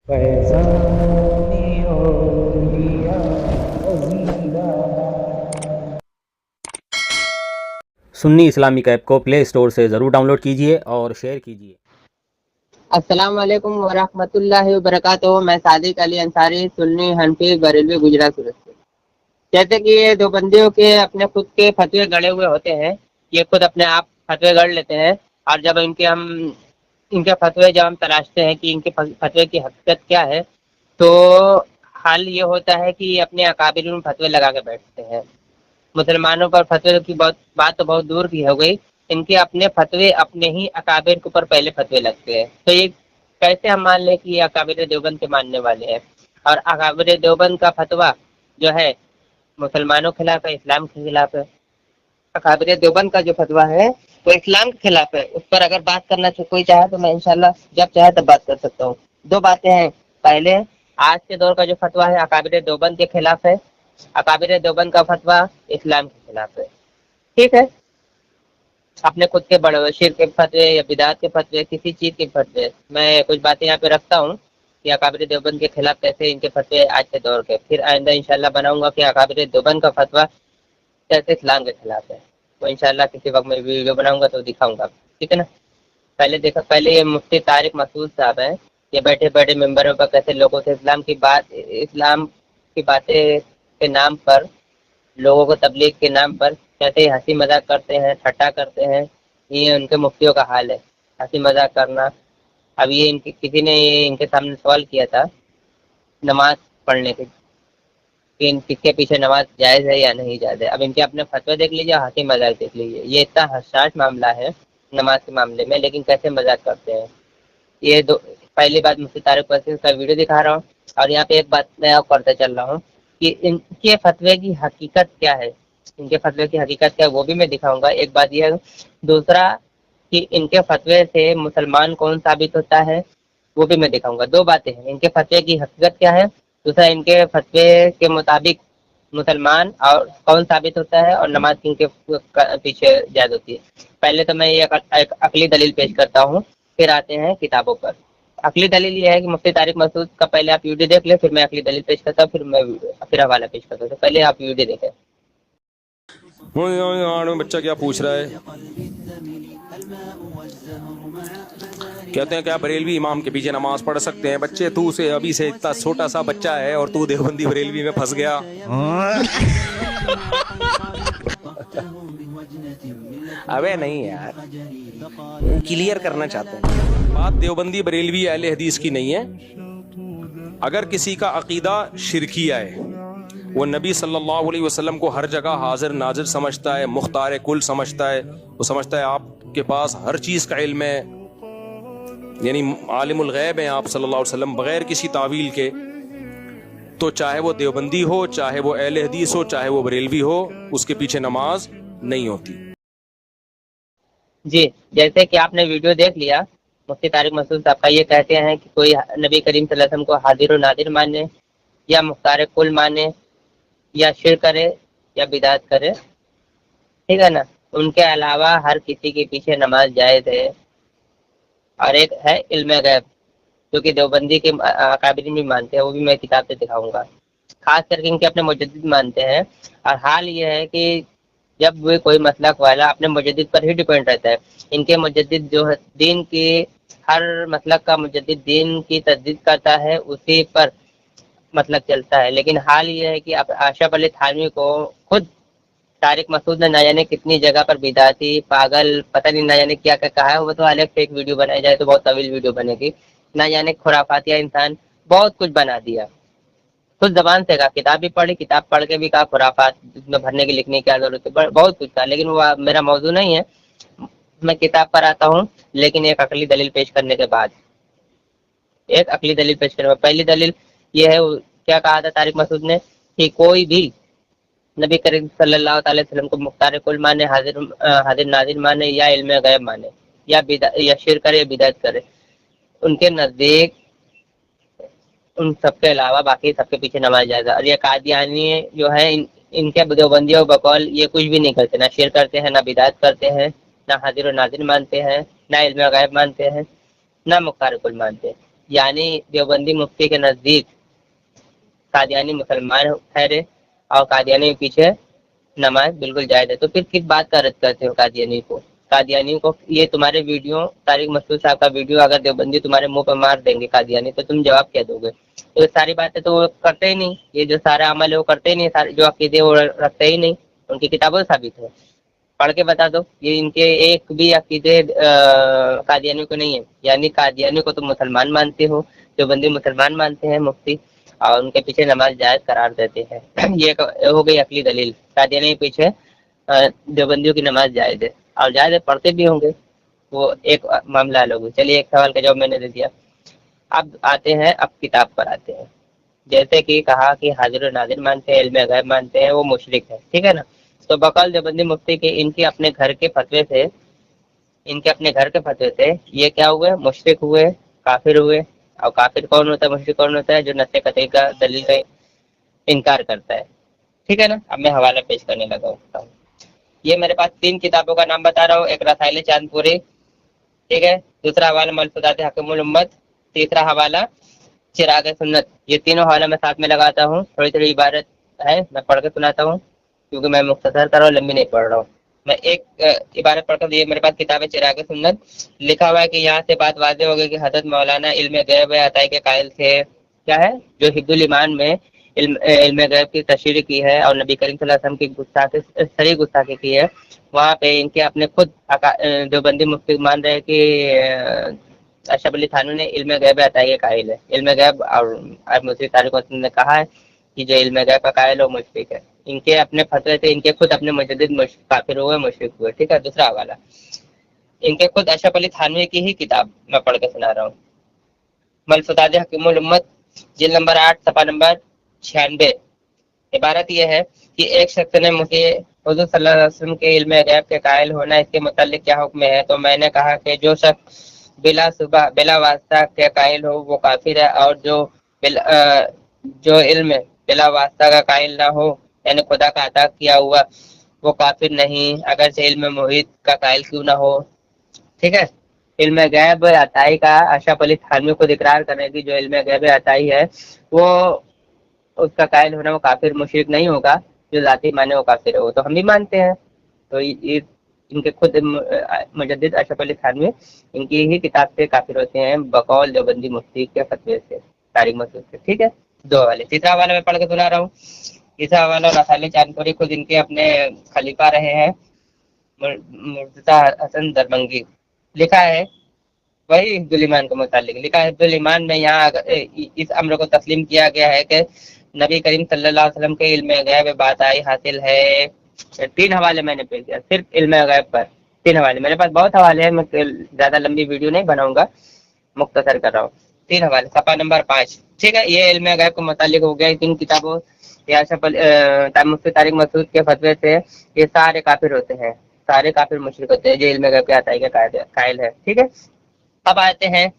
فیضان اولیاء زندہ سنی Islamic app کو پلے اسٹور سے ضرور ڈاؤن لوڈ کیجیے اور شیئر کیجیے۔ السلام علیکم ورحمۃ اللہ وبرکاتہ۔ میں صادق علی انصاری، سنی حنفی بریلوی گجرات صورت سے۔ جیسے کہ یہ دو بندیوں کے اپنے خود کے فتوے گڑے ہوئے ہوتے ہیں، یہ خود اپنے آپ فتوے گڑ لیتے ہیں، اور جب ان کے فتوے جب ہم تلاشتے ہیں کہ ان کے فتوے کی حقیقت کیا ہے، تو حال یہ ہوتا ہے کہ یہ اپنے اکابر میں فتوے لگا کے بیٹھتے ہیں۔ مسلمانوں پر فتوے کی بات تو بہت دور کی ہو گئی، ان کے اپنے فتوے اپنے ہی اکابر کے اوپر پہلے فتوے لگتے ہیں۔ تو یہ کیسے ہم مان لیں کہ یہ اکابر دیوبند کے ماننے والے ہیں؟ اور اکابر دیوبند کا فتویٰ جو ہے مسلمانوں کے خلاف ہے، اسلام کے خلاف ہے۔ اکابر دیوبند کا جو فتویٰ ہے وہ اسلام کے خلاف ہے۔ اس پر اگر بات کرنا کوئی چاہے تو میں انشاءاللہ جب چاہے تب بات کر سکتا ہوں۔ دو باتیں ہیں، پہلے آج کے دور کا جو فتویٰ ہے اکابر دیوبند کے خلاف ہے، اکابر دیوبند کا فتویٰ اسلام کے خلاف ہے، ٹھیک ہے؟ اپنے خود کے بڑے شرک کے فتوے یا بدعت کے فتوے، کسی چیز کے فتوے، میں کچھ باتیں یہاں پہ رکھتا ہوں کہ اکابر دیوبند کے خلاف کیسے ان کے فتوے آج کے دور کے، پھر آئندہ انشاءاللہ بناؤں گا کہ اکابر دیوبند کا فتویٰ کیسے اسلام کے خلاف ہے، تو انشاءاللہ کسی وقت میں ویڈیو بناؤں گا تو دکھاؤں گا، ٹھیک ہے نا؟ پہلے یہ مفتی طارق مسعود صاحب ہیں، یہ بیٹھے بیٹھے ممبروں پر کیسے لوگوں سے اسلام کی باتیں کے نام پر، لوگوں کو تبلیغ کے نام پر کیسے ہنسی مذاق کرتے ہیں، ٹھٹا کرتے ہیں۔ یہ ان کے مفتیوں کا حال ہے، ہنسی مذاق کرنا۔ اب یہ کسی نے ان کے سامنے سوال کیا تھا نماز پڑھنے کے، کہ کس کے پیچھے نماز جائز ہے یا نہیں جائز ہے۔ اب ان کے اپنے فتوے دیکھ لیجیے، ہنسی مذاق دیکھ لیجیے، یہ اتنا حساس معاملہ ہے نماز کے معاملے میں، لیکن کیسے مذاق کرتے ہیں یہ پہلی بات مفتی طارق مسعود کا ویڈیو دکھا رہا ہوں، اور یہاں پہ ایک بات میں اور کرتے چل رہا ہوں کہ ان کے فتوے کی حقیقت کیا ہے، ان کے فتوے کی حقیقت کیا ہے وہ بھی میں دکھاؤں گا، ایک بات یہ ہے۔ دوسرا کہ ان کے فتوے سے مسلمان کون ثابت ہوتا ہے وہ بھی میں دکھاؤں گا۔ دو باتیں ہیں، ان کے فتوے کی حقیقت کیا ہے، دوسرا ان کے فتوے کے مطابق مسلمان اور کون ثابت ہوتا ہے، اور نماز کن کے پیچھے جائز ہوتی ہے۔ پہلے تو میں یہ ایک عقلی دلیل پیش کرتا ہوں، پھر آتے ہیں کتابوں پر۔ عقلی دلیل یہ ہے کہ مفتی طارق مسعود کا پہلے آپ ویڈیو دیکھ لیں، پھر میں عقلی دلیل پیش کرتا ہوں، پھر حوالہ پیش کرتا ہوں، تو پہلے آپ ویڈیو دیکھیں۔ بچہ کیا پوچھ رہا ہے؟ کہتے ہیں کیا بریلوی امام کے پیچھے نماز پڑھ سکتے ہیں؟ بچے تو سے ابھی سے اتنا چھوٹا سا بچہ ہے اور تو دیوبندی بریلوی میں پھنس گیا۔ ابے نہیں یار، کلیئر کرنا چاہتے ہیں بات دیوبندی بریلوی اہل حدیث کی نہیں ہے۔ اگر کسی کا عقیدہ شرکیہ ہے، وہ نبی صلی اللہ علیہ وسلم کو ہر جگہ حاضر ناظر سمجھتا ہے، مختار کل سمجھتا ہے، وہ سمجھتا ہے آپ کے پاس ہر چیز کا علم ہے، یعنی عالم الغیب ہیں آپ صلی اللہ علیہ وسلم بغیر کسی تعویل کے، تو چاہے وہ دیوبندی ہو، چاہے وہ اہل حدیث ہو، چاہے وہ بریلوی ہو، اس کے پیچھے نماز نہیں ہوتی۔ جی، جیسے کہ آپ نے ویڈیو دیکھ لیا، مفتی طارق مسعود صاحب کا یہ کہتے ہیں کہ کوئی نبی کریم صلی اللہ علیہ وسلم کو حاضر و نادر مانے، یا مختار کل مانے، یا شرک کرے یا بدعت کرے، ٹھیک ہے نا؟ ان کے علاوہ ہر کسی کے پیچھے نماز جائز ہے۔ اور ایک ہے علم غیب، جو کہ دیوبندی کے اکابرین بھی مانتے ہیں، وہ بھی میں کتاب سے دکھاؤں گا، خاص کر کے ان کے اپنے مجدد مانتے ہیں۔ اور حال یہ ہے کہ جب وہ کوئی مسلک والا اپنے مجدد پر ہی ڈیپینڈ رہتا ہے، ان کے مجدد جو ہے دین کی، ہر مسلک کا مجدد دین کی تجدید کرتا ہے، اسی پر مسلک چلتا ہے۔ لیکن حال یہ ہے کہ اشرف علی تھانوی کو خود طارق مسعود نے نہ جانے کتنی جگہ پر بدعتی، پاگل، پتہ نہیں نہ جانے کیا کہا ہے، وہ تو الگ سے ایک ویڈیو بنائی جائے تو بہت طویل ویڈیو بنے گی، نہ جانے خرافاتیہ انسان بہت کچھ بنا دیا، خود زبان سے کہا، کتاب بھی پڑھی، کتاب پڑھ کے بھی کہا خرافات اس میں بھرنے کی لکھنے کی کیا ضرورت ہے، بہت کچھ کہا، لیکن وہ میرا موضوع نہیں ہے، میں کتاب پر آتا ہوں، لیکن ایک عقلی دلیل پیش کرنے کے بعد، پہلی دلیل یہ ہے، کیا کہا تھا طارق مسعود نے کہ کوئی بھی نبی کریم صلی اللہ تعالی وسلم کو مختار کل مانے، حاضر ناظر مانے، یا علم غیب مانے، یا شرک کرے یا بدعت کرے، ان کے نزدیک ان سب کے علاوہ باقی سب کے پیچھے نماز جائز ہے۔ اور یہ قادیانی جو ہے، ان کے دیوبندیوں بقول یہ کچھ بھی نہیں کرتے، نہ شرک کرتے ہیں، نہ بدعت کرتے ہیں، نہ حاضر و ناظر مانتے ہیں، نہ علم غیب مانتے ہیں، نہ مختار کل مانتے ہیں۔ यानी देवबंदी मुफ्ती के नज़दीक कादियानी मुसलमान ठहरे और कादियानी के पीछे नमाज बिल्कुल जायज़ है। तो फिर किस बात का रद्द करते हो कादियानी को? कादियानी को ये तुम्हारे वीडियो, तारिक मसूद साहब का वीडियो अगर देवबंदी तुम्हारे मुंह पर मार देंगे कादियानी, तो तुम जवाब क्या दोगे? तो ये सारी बातें तो वो करते ही नहीं, ये जो सारा अमल है वो करते ही नहीं, सारे जो अकीदे वो रखते ही नहीं, उनकी किताबों से साबित है। पढ़ के बता दो, ये इनके एक भी अकीदे कादियानी को नहीं है। यानी कादियानी को तो मुसलमान मानते हो, देवबंदी मुसलमान मानते हैं मुफ्ती, और उनके पीछे नमाज जायज़ करार देते हैं। ये हो गई अकली दलील, कादियानी के पीछे देवबंदियों की नमाज जायज़ है, और जायज़ है, पढ़ते भी होंगे, वो एक मामला अलग है। चलिए, एक सवाल का जवाब मैंने दे दिया। अब आते हैं, अब किताब पर आते हैं। जैसे कि कहा कि हाजिर और नाजिर मानते हैं, इल्म गैब मानते हैं, वो मुशरिक है, ठीक है ना। तो बकौल देवबंदी मुफ्ती के इनके अपने घर के फतवे से, ये क्या हुए? मुशरिक हुए, काफिर हुए। और काफिर कौन होता है, मुशरिक कौन होता है? जो नस्से कतई का दलील का इनकार करता है, ठीक है ना। अब मैं हवाला पेश करने लगा हूँ। ये मेरे पास 3 किताबों का नाम बता रहा हूँ। एक रसाइल चांदपुरी, ठीक है, दूसरा हवाला मलफूजात हकीमुल उम्मत, तीसरा हवाला चिराग सुन्नत। ये तीनों हवाला मैं साथ में लगाता हूँ। थोड़ी थोड़ी इबारत है, मैं पढ़ के सुनाता हूँ, क्योंकि मैं मुख्तसर कर रहा हूँ, लंबी नहीं पढ़ रहा हूँ। मैं एक इबारत पढ़कर, ये मेरे पास किताब है चिराग सुन्नत। लिखा हुआ है कि यहाँ से बात वाज़ेह हो गई कि हज़रत मौलाना इल्म गैब अताई के कायल थे। क्या है? जो हिब्दुल ईमान में इल्म गैब की तशरीह की है और नबी करीम सल्लल्लाहु अलैहि वसल्म की गुस्ताखी, सही गुस्ताखी की है, वहाँ पे इनके अपने खुद देवबंदी मुफ्ती मान रहे कि अशरफ अली थानवी ने इल्म गैब अताई के कायल है। इल्म गैब, और मुफ्ती तारिक मसूद ने कहा है कि जो इल्म गैब का कायल है वो मुशरिक है। इनके अपने फतवे थे, इनके खुद अपने मुजद्दिद काफिर हुए, मुशरिक हुए, ठीक है। दूसरा हवाला इनके खुद अशरफ अली थानवी की ही किताब मैं पढ़ के सुना रहा हूँ, मलफूजात हकीमुल उम्मत, जिल्द नंबर 8, सफ़ा नंबर 96। इबारत यह है कि एक शख्स ने मुझे हुज़ूर सल्लल्लाहु अलैहि वसल्लम के इल्म गैब के कायल होना, इसके मुतालिक क्या हुक्म है? तो मैंने कहा कि जो शख्स बिला वास्ता के कायल हो वो काफिर है, और जो इल्म बिला वास्ता का कायल ना हो, यानी खुदा का अता किया हुआ, वो काफिर नहीं, अगर से इल्म मुहित का कायल क्यों ना हो, ठीक है। इल्म गैब अताई का अशरफ अली थानवी को इकरार करने की, जो इल्म गैब अताई है वो उसका कायल होना वो काफिर मुशरिक नहीं होगा, जो जाती माने वो काफिर है, वो तो हम भी मानते हैं। तो ये इनके खुद मुजद्दिद अशरफ अली थानवी इनकी ही किताब से काफिर होते हैं, बकौल देवबंदी मुफ्ती के फतवे से, तारिक मसूद से, ठीक है। 2 हवाले। तीसरा हवाला मैं पढ़ के सुना रहा हूँ। तीसरा हवाला रसाइल चांदपुरी, खुद इनके अपने खलीफा रहे हैं, मुर्तज़ा हसन दरभंगी। लिखा है वही हिब्दुल ईमान के मुतालिक, लिखा है हिब्दुल ईमान में यहाँ इस अम्र को तस्लीम किया गया है कि नबी करीम सल्लल्लाहु अलैहि वसल्लम के इल्म गैब बाताई हासिल है। 3 हवाले मैंने पेश किया, सिर्फ इल्म गैब पर 3 हवाले। मेरे पास बहुत हवाले हैं, मैं ज्यादा लंबी वीडियो नहीं बनाऊंगा, मुख्तसर कर रहा हूँ। 3 हवाले, सफ़ा नंबर 5, ठीक है। ये इल्म गैब के मुतालिक हो गया। इन किताबों मुफ्ती तारिक मसूद के फतवे से ये सारे काफिर होते हैं, सारे काफिर मुशरिक होते हैं जो इल्म गैब के अताई के कायल है, ठीक है। अब आते हैं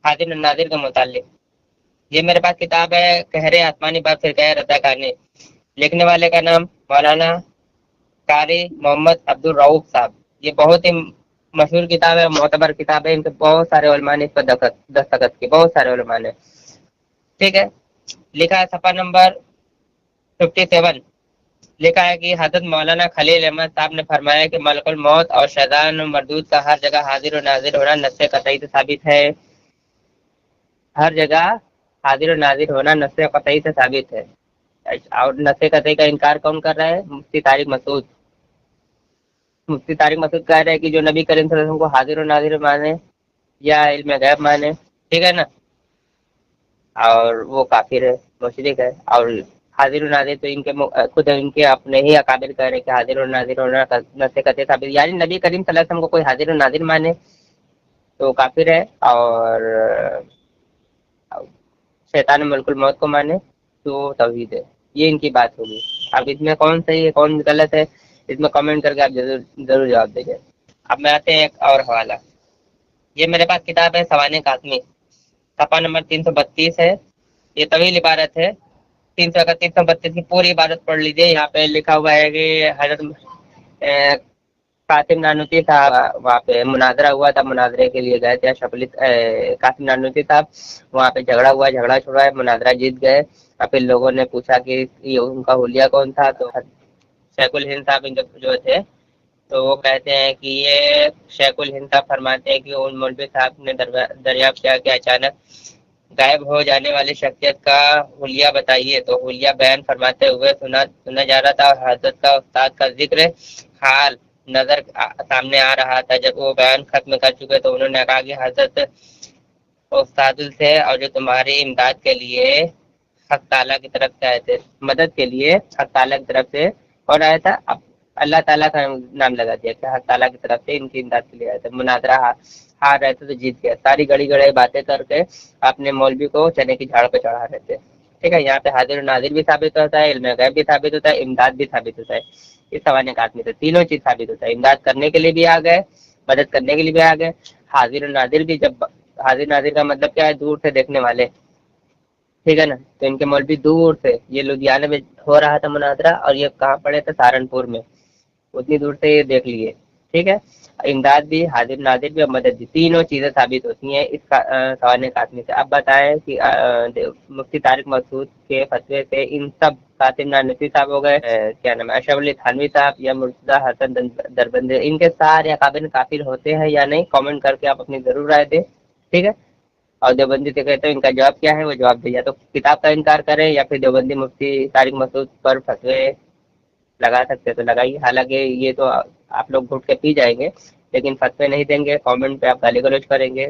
हाजिर और नाजिर के मुतालिक। ये मेरे पास किताब है कहरे आसमानी बाब फिरका रज़ाकानी। लिखने वाले का नाम मौलाना कारी मोहम्मद अब्दुल रऊफ साहब। ये बहुत ही मशहूर किताब है, मोतबर किताब है। इनके बहुत सारे उलमा ने इस पर दस्तखत की, बहुत सारे उलमा ने, ठीक है। लिखा है सफ़ा नंबर 57, लिखा है कि हज़रत मौलाना खलील अहमद साहब ने फरमाया कि मलकुल मौत और शैतान मरदूद का हर जगह हाजिर और नाजिर होना नस्से कतई से साबित है। हर जगह हाजिर और नाजिर होना नस्से कतई से साबित है। और नस्से कतई का इनकार कौन कर रहा है? मुफ्ती तारिक मसूद। मुफ्ती तारिक मसूद कह रहे हैं कि जो नबी करीम सल्लल्लाहु अलैहि वसल्लम को हाजिर और नाजिर माने या इल्म गैब माने, ठीक है ना, और वो काफिर है, मुशरिक है। और हाजिर और नाजिर तो इनके खुद इनके अपने ही अकाबिर कह रहे हैं कि हाजिर और नाजिर होना नस्से कतई साबित, यानी नबी करीम सल्लल्लाहु अलैहि वसल्लम को कोई हाजिर और नाजिर माने तो काफिर है, और शैतान मुल्कुल मौत को माने तो तौहीद है। ये इनकी बात होगी। अब इसमें कौन सही है कौन गलत है, इसमें कमेंट करके आप जरूर जवाब दीजिए। अब मैं आते हैं एक और हवाला। ये मेरे पास किताब है सवाने कासमी, सफ़ा नंबर 332 है। ये तवील इबारत है, 332 की पूरी इबारत पढ़ लीजिए। यहाँ पे लिखा हुआ है कि हजरत कासिम नानूती साहब वहाँ पे मुनाजरा हुआ था, मुनाजरे के लिए गए थे कासिम नानूती साहब, वहाँ पे झगड़ा हुआ, झगड़ा छुड़ा है, मुनाजरा जीत गए। और फिर लोगों ने पूछा कि ये उनका हुलिया कौन था, तो शेखुल हिंद साहब जो थे, तो वो कहते हैं कि ये शेखुल हिंद साहब फरमाते हैं कि उन मौलवी साहब ने दरियाफ्त किया कि अचानक गायब हो जाने वाली शख्सियत का हुलिया बताइए। तो हुलिया बयान फरमाते हुए सुना जा रहा था, और हजरत का उस्ताद का जिक्र हाल नजर सामने आ रहा था। जब वो बयान खत्म कर चुके तो उन्होंने कहा कि हजरत उस्तादुल थे, और जो तुम्हारी इमदाद के लिए हक ताला की तरफ से आए थे, मदद के लिए हक ताला की तरफ से कौन आया था, अब अल्लाह ताला का नाम लगा दिया कि हक ताला की तरफ से इनकी इमदाद के लिए आए थे। मुनाजरा हार रहे थे तो जीत गया। सारी गड़ी गड़े बातें करके अपने मौलवी को चने की झाड़ पे चढ़ा रहे थे। ठीक है, यहाँ पे हाजिर नाजिर भी साबित होता है, इल्म गैब भी साबित होता है, इमदाद भी साबित होता है। इस सवाने का आदमी से तीनों चीज साबित होता है। इमदाद करने के लिए भी आ गए, मदद करने के लिए भी आ गए। हाजिर नाजिर भी, जब हाजिर नाजिर का मतलब क्या है, दूर से देखने वाले, ठीक है ना। तो इनके मौलवी दूर से, ये लुधियाना में हो रहा था मुनाजरा, और ये कहाँ पड़े थे, सहारनपुर में, उतनी दूर से ये देख लिए। ठीक है, इमदाद भी, हाजिर नाजिर भी और मदद भी, तीनों चीजें साबित होती हैं इस सवाल काटने से। अब बताएं कि मुफ्ती तारिक मसूद के फतवे से इन सब, कासिम नानूती साहब हो गए, क्या नाम है, अशरफ अली थानवी साहब या मुर्तजा हसन दरबंदी, इनके सारे काबिल काफिर होते हैं या नहीं, कमेंट करके आप अपनी जरूर राय दें। ठीक है, और देवबंदी से कहते हैं इनका जवाब क्या है, वो जवाब दे, या तो किताब का इनकार करें या फिर देवबंदी मुफ्ती तारिक मसूद पर फतवे लगा सकते तो लगाइए। हालांकि ये तो आप लोग घुट के पी जाएंगे, लेकिन फतवे नहीं देंगे, कमेंट पे आप गाली गलौज करेंगे।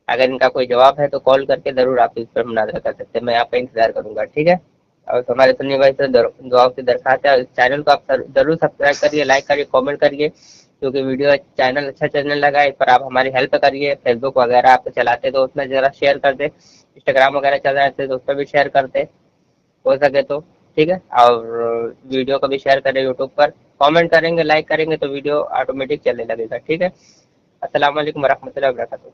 अगर इनका कोई जवाब है तो कॉल करके जरूर आप इस पर मुनाजरा कर सकते हैं, मैं आपका इंतजार करूंगा। ठीक है, और हमारे सुनने भाई से दुआओं की दरखास्त है, इस चैनल को आप जरूर सब्सक्राइब करिए, लाइक करिए, कॉमेंट करिए, क्योंकि वीडियो चैनल अच्छा चलने लगा है, इस पर आप हमारी हेल्प करिए। फेसबुक वगैरह आप चलाते तो उसमें जरा शेयर कर दे, इंस्टाग्राम वगैरह चल रहा है तो उस पर भी शेयर कर दे हो सके तो। ठीक है, और वीडियो को भी शेयर करें यूट्यूब पर, कमेंट करेंगे, लाइक करेंगे तो वीडियो ऑटोमेटिक चलने लगेगा। ठीक है, अस्सलाम वालेकुम वरहमतुल्लाहि वबरकातुहू।